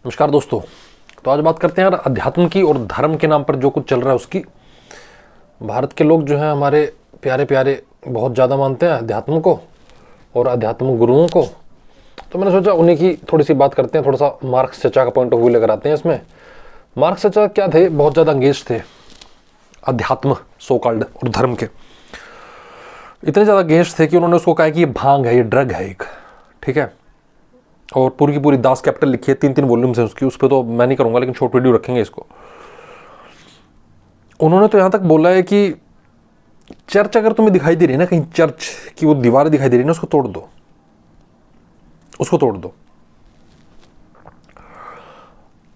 नमस्कार दोस्तों। तो आज बात करते हैं यार अध्यात्म की और धर्म के नाम पर जो कुछ चल रहा है उसकी। भारत के लोग जो हैं हमारे प्यारे प्यारे बहुत ज़्यादा मानते हैं अध्यात्म को और अध्यात्म गुरुओं को। तो मैंने सोचा उन्हीं की थोड़ी सी बात करते हैं, थोड़ा सा मार्क्स चचा का पॉइंट ऑफ व्यू लेकर आते हैं इसमें। मार्क्स चचा क्या थे, बहुत ज़्यादा अंगेज थे अध्यात्म सो कॉल्ड और धर्म के। इतने ज़्यादा अंगेज थे कि उन्होंने उसको कहा कि ये भांग है, ये ड्रग है एक, ठीक है। और पूरी की पूरी दास कैपिटल लिखी है, 3 वॉल्यूम्स हैं उसकी। उस पर तो मैं नहीं करूंगा, लेकिन शॉर्ट वीडियो रखेंगे इसको। उन्होंने तो यहां तक बोला है कि चर्च अगर तुम्हें दिखाई दे रही है ना, कहीं चर्च की वो दीवार दिखाई दे रही है ना, उसको तोड़ दो, उसको तोड़ दो।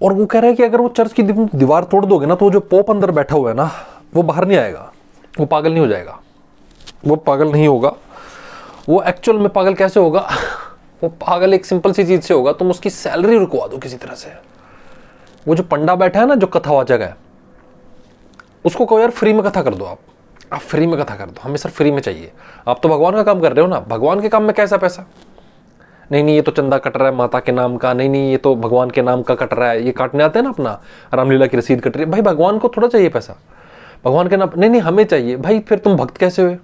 और वो कह रहा है कि अगर वो चर्च की दीवार तोड़ दोगे ना, तो वो जो पोप अंदर बैठा हुआ है ना, वो बाहर नहीं आएगा, वो पागल नहीं हो जाएगा, वो पागल नहीं होगा। वो एक्चुअल में पागल कैसे होगा? वो पागल एक सिंपल सी चीज से होगा, तुम उसकी सैलरी रुकवा दो किसी तरह से। वो जो पंडा बैठा है ना, जो कथावाचक है, उसको कहो यार फ्री में कथा कर दो, आप फ्री में कथा कर दो, हमें सर फ्री में चाहिए। आप तो भगवान का काम कर रहे हो ना, भगवान के काम में कैसा पैसा? नहीं ये तो चंदा कट रहा है माता के नाम का, नहीं ये तो भगवान के नाम का कट रहा है। ये काटने आते हैं ना अपना, रामलीला की रसीद कट रही है, भाई भगवान को थोड़ा चाहिए पैसा, भगवान के नाम नहीं हमें चाहिए। भाई फिर तुम भक्त कैसे हुए?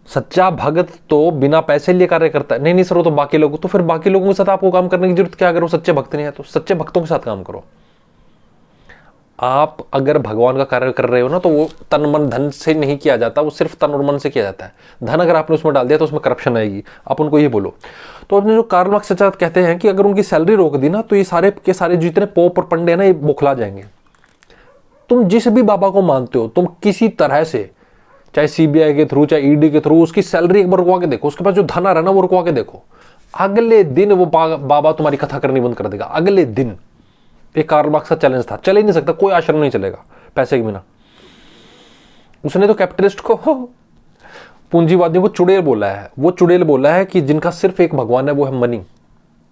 सच्चा भगत तो बिना पैसे लिए कार्य करता है। नहीं सर वो तो बाकी लोग, तो फिर बाकी लोगों के साथ आपको काम करने की जरूरत क्या? अगर वो सच्चे भक्त नहीं है तो सच्चे भक्तों के साथ काम करो। आप अगर भगवान का कार्य कर रहे हो ना, तो वो तन मन धन से नहीं किया जाता, वो सिर्फ तन और मन से किया जाता है। धन अगर आपने उसमें डाल दिया तो उसमें करप्शन आएगी। आप उनको ये बोलो। तो अपने जो कार्ल मार्क्स कहते हैं कि अगर उनकी सैलरी रोक दी ना, तो ये सारे के सारे जितने पोप और पंडे हैं ना, ये बुखला जाएंगे। तुम जिस भी बाबा को मानते हो, तुम किसी तरह से, चाहे सीबीआई के थ्रू, चाहे ईडी के थ्रू, उसकी सैलरी एक बार रुकवा के देखो, उसके पास जो धन आ रहा है ना, वो रुकवा के देखो। अगले दिन वो बाबा तुम्हारी कथा करनी बंद कर देगा, अगले दिन। एक कार्ल मार्क्स का चैलेंज था, चल ही नहीं सकता, कोई आश्रम नहीं चलेगा पैसे के बिना। उसने तो कैपिटलिस्ट को, पूंजीवादियों को चुड़ैल बोला है। वो चुड़ैल बोला है कि जिनका सिर्फ एक भगवान है, वो है मनी।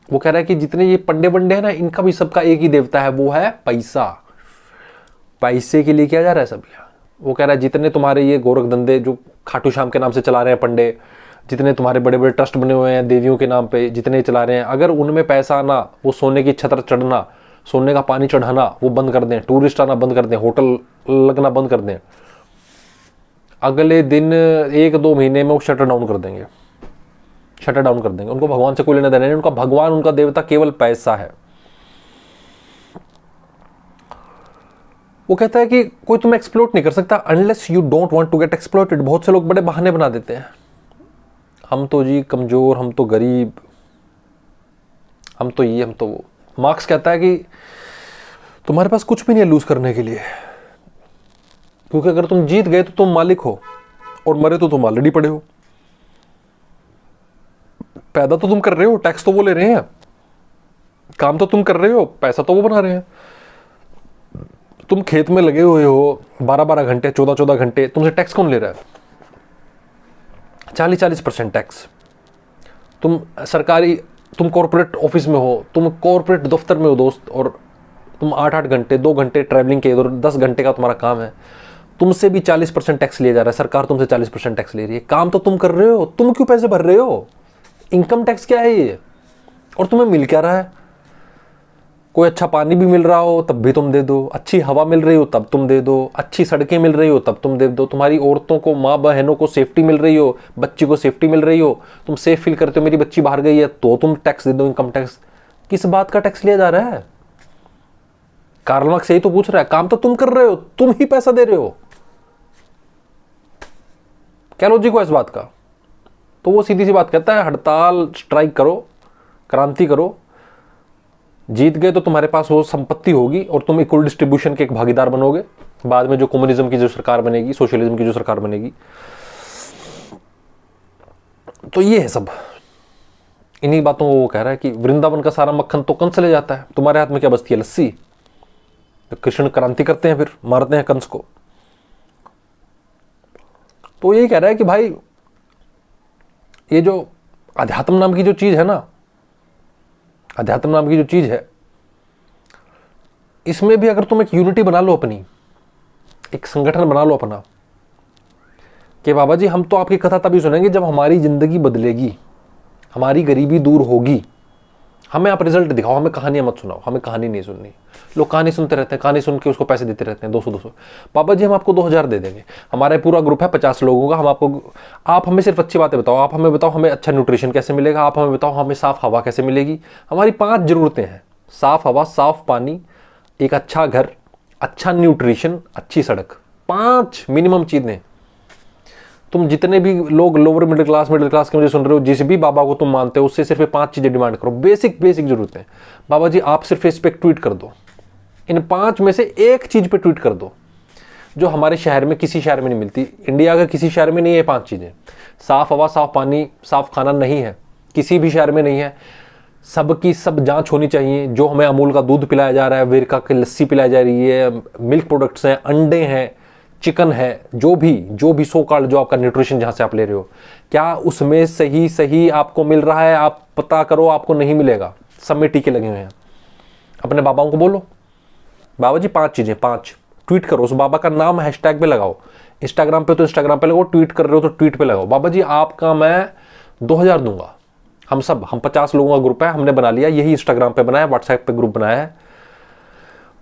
वो कह रहा है कि जितने ये पंडे बंडे हैं ना, इनका भी सबका एक ही देवता है, वो है पैसा। पैसे के लिए किया जा रहा है सब। वो कह रहा है जितने तुम्हारे ये गोरख धंधे जो खाटू श्याम के नाम से चला रहे हैं पंडे, जितने तुम्हारे बड़े बड़े ट्रस्ट बने हुए हैं देवियों के नाम पे, जितने चला रहे हैं, अगर उनमें पैसा आना, वो सोने की छतर चढ़ना, सोने का पानी चढ़ाना, वो बंद कर दें, टूरिस्ट आना बंद कर दें, होटल लगना बंद कर दें, अगले दिन 1-2 महीने में वो शटर डाउन कर देंगे, शटर डाउन कर देंगे। उनको भगवान से कोई लेना देना नहीं, उनका भगवान, उनका देवता केवल पैसा है। वो कहता है कि कोई तुम्हें एक्सप्लोट नहीं कर सकता unless you don't want to get exploited. बहुत से लोग बड़े बहाने बना देते हैं, हम तो जी कमजोर, हम तो गरीब, हम तो ये, हम तो वो। मार्क्स कहता है कि तुम्हारे पास कुछ भी नहीं है लूज करने के लिए, क्योंकि अगर तुम जीत गए तो तुम मालिक हो, और मरे तो तुम ऑलरेडी पड़े हो। पैदा तो तुम कर रहे हो, टैक्स तो वो ले रहे हैं, काम तो तुम कर रहे हो, पैसा तो वो बना रहे हैं। तुम खेत में लगे हुए हो 12-12 घंटे, 14-14 घंटे, तुमसे टैक्स कौन ले रहा है? 40% टैक्स। तुम सरकारी, तुम कॉर्पोरेट ऑफिस में हो, तुम कॉर्पोरेट दफ्तर में हो दोस्त, और तुम 8-8 घंटे, 2 घंटे ट्रैवलिंग के, 10 घंटे का तुम्हारा काम है, तुमसे भी 40% टैक्स लिया जा रहा है। सरकार तुमसे 40% टैक्स ले रही है। काम तो तुम कर रहे हो, तुम क्यों पैसे भर रहे हो? इनकम टैक्स क्या है ये? और तुम्हें मिल क्या रहा है? कोई अच्छा पानी भी मिल रहा हो तब भी तुम दे दो, अच्छी हवा मिल रही हो तब तुम दे दो, अच्छी सड़कें मिल रही हो तब तुम दे दो, तुम्हारी औरतों को, माँ बहनों को सेफ्टी मिल रही हो, बच्ची को सेफ्टी मिल रही हो, तुम सेफ फील करते हो मेरी बच्ची बाहर गई है, तो तुम टैक्स दे दो, इनकम टैक्स। किस बात का टैक्स लिया जा रहा है? कार्ल मार्क्स यही तो पूछ रहा है। काम तो तुम कर रहे हो, तुम ही पैसा दे रहे हो। क्या लॉजिक है इस बात का? तो वो सीधी सी बात कहता है, हड़ताल, स्ट्राइक करो, क्रांति करो, जीत गए तो तुम्हारे पास वो संपत्ति होगी और तुम इक्वल डिस्ट्रीब्यूशन के एक भागीदार बनोगे। बाद में जो कम्युनिज्म की जो सरकार बनेगी, सोशलिज्म की जो सरकार बनेगी। तो ये है सब, इन्हीं बातों को वो कह रहा है कि वृंदावन का सारा मक्खन तो कंस ले जाता है, तुम्हारे हाथ में क्या बचती है? लस्सी। तो कृष्ण क्रांति करते हैं, फिर मारते हैं कंस को। तो यही कह रहा है कि भाई ये जो अध्यात्म नाम की जो चीज है ना, अध्यात्म नाम की जो चीज है, इसमें भी अगर तुम एक यूनिटी बना लो, अपनी एक संगठन बना लो अपना, कि बाबा जी हम तो आपकी कथा तभी सुनेंगे जब हमारी जिंदगी बदलेगी, हमारी गरीबी दूर होगी, हमें आप रिजल्ट दिखाओ, हमें कहानियां मत सुनाओ, हमें कहानी नहीं सुननी। लोग कहानी सुनते रहते हैं, कहानी सुन के उसको पैसे देते रहते हैं 200-200। बाबा जी हम आपको 2000 दे देंगे, हमारा पूरा ग्रुप है 50 लोगों का, हम आपको, आप हमें सिर्फ अच्छी बातें बताओ, आप हमें बताओ हमें अच्छा न्यूट्रिशन कैसे मिलेगा, आप हमें बताओ हमें साफ हवा कैसे मिलेगी। हमारी 5 जरूरतें हैं, साफ हवा, साफ पानी, एक अच्छा घर, अच्छा न्यूट्रिशन, अच्छी सड़क। 5 मिनिमम चीजें। तुम जितने भी लोग लोअर मिडिल क्लास के मुझे सुन रहे हो, जिस भी बाबा को तुम मानते हो, उससे सिर्फ 5 चीजें डिमांड करो, बेसिक जरूरतें। बाबा जी आप सिर्फ इस पे ट्वीट कर दो, इन 5 में से एक चीज पे ट्वीट कर दो जो हमारे शहर में किसी शहर में नहीं मिलती, इंडिया का किसी शहर में नहीं है। 5 चीजें, साफ हवा, साफ पानी, साफ खाना नहीं है, किसी भी शहर में नहीं है। सबकी सब जांच होनी चाहिए। जो हमें अमूल का दूध पिलाया जा रहा है, वेरका की लस्सी पिलाई जा रही है, मिल्क प्रोडक्ट्स हैं, अंडे हैं, चिकन है, जो भी सो कॉल्ड जो आपका न्यूट्रिशन जहां से आप ले रहे हो, क्या उसमें सही आपको मिल रहा है? आप पता करो, आपको नहीं मिलेगा। सब में टीके लगे हुए हैं। अपने बाबाओं को बोलो, बाबा जी 5 चीजें, 5 ट्वीट करो, उस बाबा का नाम हैशटैग पे लगाओ। इंस्टाग्राम पे तो इंस्टाग्राम पे लगाओ, ट्वीट कर रहे हो तो ट्वीट पे लगाओ। बाबा जी आपका मैं 2000 दूंगा। हम 50 लोगों का ग्रुप है, हमने बना लिया, यही इंस्टाग्राम पे बनाया, व्हाट्सएप पे ग्रुप बनाया है।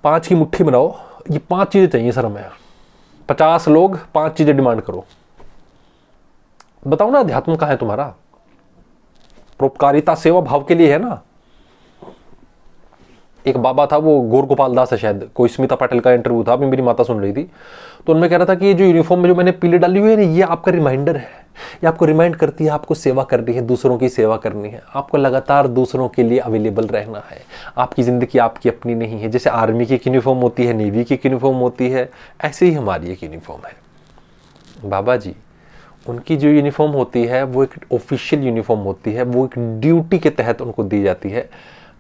5 की मुट्ठी बनाओ, ये 5 चीजें चाहिए सर हमें। 50 लोग, 5 चीजें डिमांड करो। बताओ ना, अध्यात्म कहां है तुम्हारा? परोपकारिता सेवा भाव के लिए है ना। एक बाबा था, वो गौर गोपाल दास है शायद, कोई स्मिता पाटिल का इंटरव्यू था, अभी मेरी माता सुन रही थी, तो उनमें कह रहा था कि ये जो यूनिफॉर्म में जो मैंने पीले डाली हुई है ना, ये आपका रिमाइंडर है, ये आपको रिमाइंड करती है आपको सेवा करनी है, दूसरों की सेवा करनी है, आपको लगातार दूसरों के लिए अवेलेबल रहना है। आपकी जिंदगी आपकी अपनी नहीं है। जैसे आर्मी की एक यूनिफॉर्म होती है, नेवी की एक यूनिफॉर्म होती है, ऐसे ही हमारी एक यूनिफॉर्म है। बाबा जी उनकी जो यूनिफॉर्म होती है वो एक ऑफिशियल यूनिफॉर्म होती है, वो एक ड्यूटी के तहत उनको दी जाती है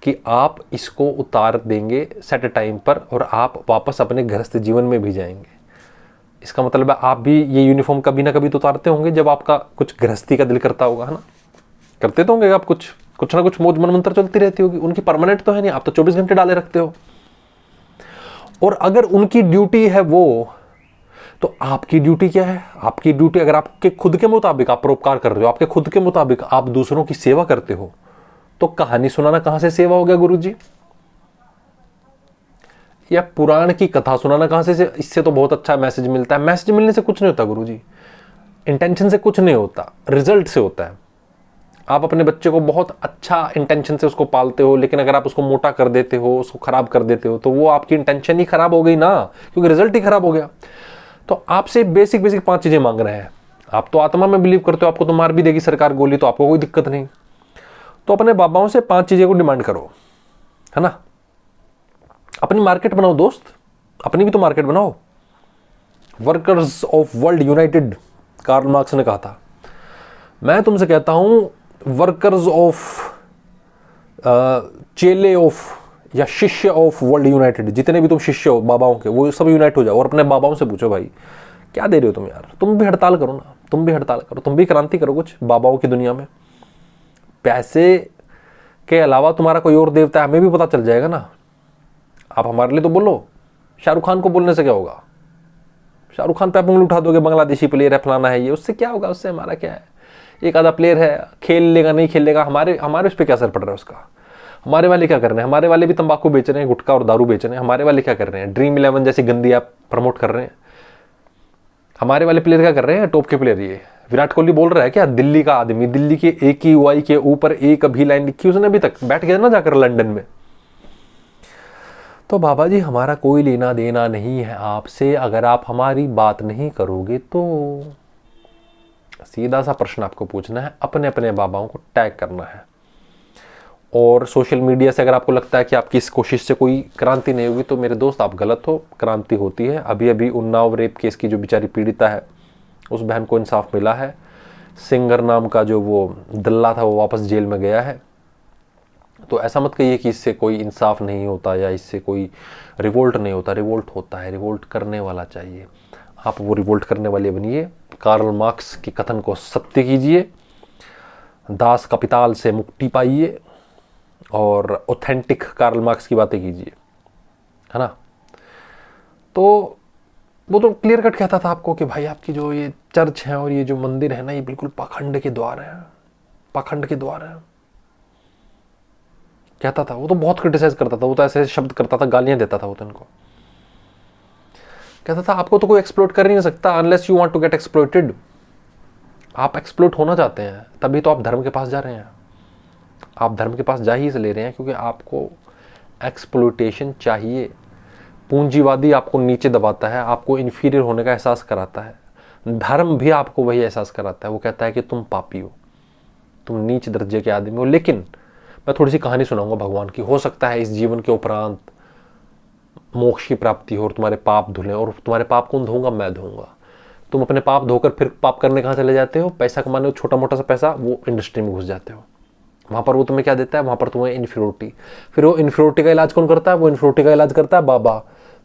कि आप इसको उतार देंगे सेट टाइम पर और आप वापस अपने गृहस्थ जीवन में भी जाएंगे। इसका मतलब है आप भी ये यूनिफॉर्म कभी ना कभी तो उतारते होंगे जब आपका कुछ गृहस्थी का दिल करता होगा, है ना? करते तो होंगे आप, कुछ ना कुछ मौज मन मंत्र चलती रहती होगी। उनकी परमानेंट तो है नहीं, आप तो 24 घंटे डाले रखते हो। और अगर उनकी ड्यूटी है वो, तो आपकी ड्यूटी क्या है? आपकी ड्यूटी, अगर आपके खुद के मुताबिक आप परोपकार कर रहे हो, आपके खुद के मुताबिक आप दूसरों की सेवा करते हो, तो कहानी सुनाना कहां से सेवा हो गया गुरुजी? या पुराण की कथा सुनाना कहां से? इससे तो बहुत अच्छा मैसेज मिलता है। मैसेज मिलने से कुछ नहीं होता गुरुजी, इंटेंशन से कुछ नहीं होता, रिजल्ट से होता है। आप अपने बच्चे को बहुत अच्छा इंटेंशन से उसको पालते हो, लेकिन अगर आप उसको मोटा कर देते हो, उसको खराब कर देते हो, तो वो आपकी इंटेंशन ही खराब हो गई ना, क्योंकि रिजल्ट ही खराब हो गया। तो आपसे बेसिक 5 चीजें मांग रहे हैं। आप तो आत्मा में बिलीव करते हो, आपको तो मार भी देगी सरकार गोली, तो आपको कोई दिक्कत नहीं। तो अपने बाबाओं से 5 चीजें को डिमांड करो, है ना? अपनी मार्केट बनाओ दोस्त, अपनी भी तो मार्केट बनाओ। Workers of world united, Karl Marx ने कहा था। मैं तुमसे कहता हूं वर्कर्स ऑफ, चेले ऑफ या शिष्य ऑफ वर्ल्ड यूनाइटेड, जितने भी तुम शिष्य हो बाबाओं के, वो सब यूनाइट हो जाओ और अपने बाबाओं से पूछो भाई क्या दे रहे हो तुम यार? तुम भी हड़ताल करो ना, तुम भी हड़ताल करो, तुम भी क्रांति करो कुछ बाबाओं की दुनिया में। पैसे के अलावा तुम्हारा कोई और देवता है, हमें भी पता चल जाएगा ना। आप हमारे लिए तो बोलो, शाहरुख खान को बोलने से क्या होगा? शाहरुख खान पे आप उंगली उठा दोगे, बांग्लादेशी प्लेयर है, फलाना है ये, उससे क्या होगा? उससे हमारा क्या है? एक आधा प्लेयर है, खेल लेगा नहीं खेलेगा, हमारे उस पर क्या असर पड़ रहा है उसका? हमारे वाले क्या कर रहे हैं? हमारे वाले भी तंबाकू बेच रहे हैं, गुटखा और दारू बेच रहे हैं। हमारे वाले क्या कर रहे हैं? ड्रीम 11 जैसी गंदी ऐप प्रमोट कर रहे हैं। हमारे वाले प्लेयर क्या कर रहे हैं? टॉप के प्लेयर। ये विराट कोहली बोल रहा है क्या? दिल्ली का आदमी, दिल्ली के AQI के ऊपर एक अभी लाइन लिखी उसने, अभी तक बैठ गया ना जाकर लंदन में। तो बाबा जी हमारा कोई लेना देना नहीं है आपसे। अगर आप हमारी बात नहीं करोगे तो सीधा सा प्रश्न आपको पूछना है, अपने अपने बाबाओं को टैग करना है। और सोशल मीडिया से अगर आपको लगता है कि आपकी इस कोशिश से कोई क्रांति नहीं होगी, तो मेरे दोस्त आप गलत हो, क्रांति होती है। अभी अभी उन्नाव रेप केस की जो बेचारी पीड़िता है, उस बहन को इंसाफ मिला है। सिंगर नाम का जो वो दल्ला था वो वापस जेल में गया है। तो ऐसा मत कहिए कि इससे कोई इंसाफ नहीं होता या इससे कोई रिवोल्ट नहीं होता। रिवोल्ट होता है, रिवोल्ट करने वाला चाहिए। आप वो रिवोल्ट करने वाले बनिए, कार्ल मार्क्स के कथन को सत्य कीजिए, दास कपिताल से मुक्ति पाइए और ऑथेंटिक कार्ल मार्क्स की बातें कीजिए, है ना? तो वो तो क्लियर कट कहता था आपको कि भाई आपकी जो ये चर्च है और ये जो मंदिर है ना, ये बिल्कुल पाखंड के द्वार है, पाखंड के द्वार है। कहता था, वो तो बहुत क्रिटिसाइज करता था, वो तो ऐसे शब्द करता था, गालियां देता था वो तो इनको। कहता था आपको तो कोई एक्सप्लोइट कर ही नहीं सकता unless you want to get exploited. आप एक्सप्लोइट होना चाहते हैं तभी तो आप धर्म के पास जा रहे हैं। आप धर्म के पास जा ही इसलिए रहे हैं क्योंकि आपको एक्सप्लोइटेशन चाहिए। पूंजीवादी आपको नीचे दबाता है, आपको इन्फीरियर होने का एहसास कराता है। धर्म भी आपको वही एहसास कराता है, वो कहता है कि तुम पापी हो, तुम नीच दर्जे के आदमी हो। लेकिन मैं थोड़ी सी कहानी सुनाऊंगा भगवान की, हो सकता है इस जीवन के उपरांत मोक्ष की प्राप्ति हो और तुम्हारे पाप धुलें। और तुम्हारे पाप कौन धोऊंगा? मैं धोऊंगा। तुम अपने पाप धोकर फिर पाप करने कहाँ चले जाते हो? पैसा कमाने, छोटा मोटा सा पैसा, वो इंडस्ट्री में घुस जाते हो। वहाँ पर वो तुम्हें क्या देता है? वहाँ पर तुम्हें इन्फ्योरिटी। फिर वो इन्फ्योरिटी का इलाज कौन करता है? वो इन्फ्योरिटी का इलाज करता है बाबा।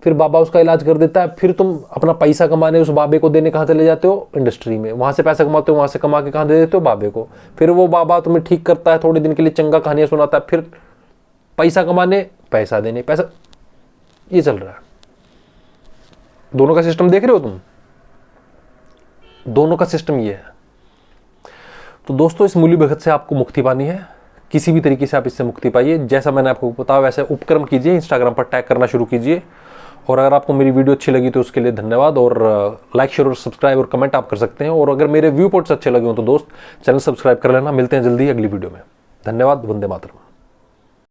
फिर बाबा उसका इलाज कर देता है। फिर तुम अपना पैसा कमाने उस बाबे को देने कहाँ चले जाते हो? इंडस्ट्री में। वहाँ से पैसा कमाते हो, वहाँ से कमा के कहाँ दे देते हो? बाबे को। फिर वो बाबा तुम्हें ठीक करता है, थोड़े दिन के लिए चंगा कहानियाँ सुनाता है, फिर पैसा कमाने पैसा देने पैसा। ये चल रहा है। दोनों का सिस्टम देख रहे हो तुम? दोनों का सिस्टम ये है। तो दोस्तों, इस मूल्य भगत से आपको मुक्ति पानी है, किसी भी तरीके से आप इससे मुक्ति पाइए। जैसा मैंने आपको बताया वैसे उपक्रम कीजिए, इंस्टाग्राम पर टैग करना शुरू कीजिए। और अगर आपको मेरी वीडियो अच्छी लगी तो उसके लिए धन्यवाद। और लाइक, शेयर और सब्सक्राइब और कमेंट आप कर सकते हैं। और अगर मेरे व्यू पॉइंट्स अच्छे लगे हो तो दोस्त चैनल सब्सक्राइब कर लेना। मिलते हैं जल्दी अगली वीडियो में। धन्यवाद। वंदे मातरम।